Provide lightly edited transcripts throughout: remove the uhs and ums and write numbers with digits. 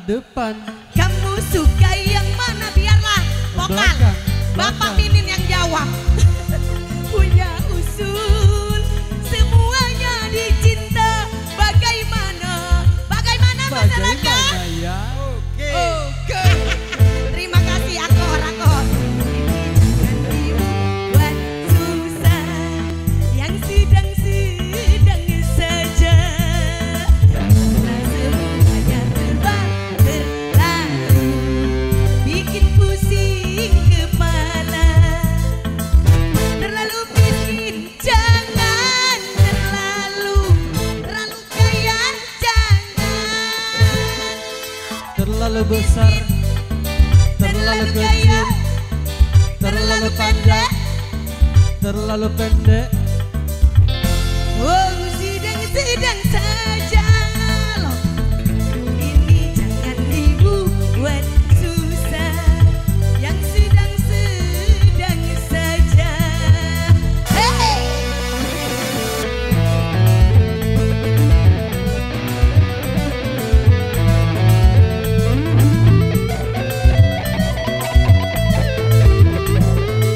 depan. Kamu suka yang mana biarlah vokal. Belakang. Bapak Minin yang jawab. Punya usul semuanya dicinta. Bagaimana masyarakat? Ya. Oke. Terima kasih akor. Buat susah yang sedang saja. Semuanya berlalu, bikin pusing kepala. Terlalu miskin, jangan terlalu kaya, jangan Terlalu besar, terlalu kecil, terlalu panjang, terlalu pendek. Oh, sedang saja loh. Ini jangan dibuat susah. Yang sedang saja. Hey!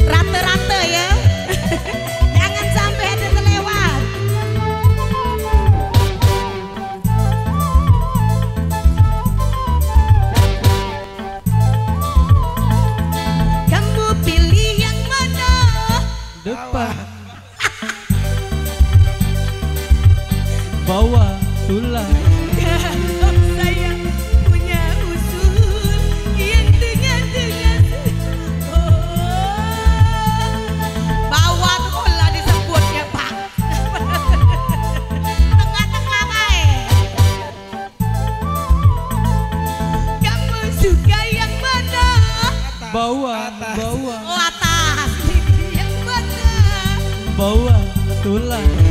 Rata-rata ya. Jangan sampai ada terlewat. Kamu pilih yang mana? Depan, bawah, tulang. Kalau saya punya usul yang tengah-tengah. Bawah bola disebutnya Pak. Tengah-tengah baik. Kamu suka yang mana? Bawah, Oh atas. Yang mana? bawah, tulang.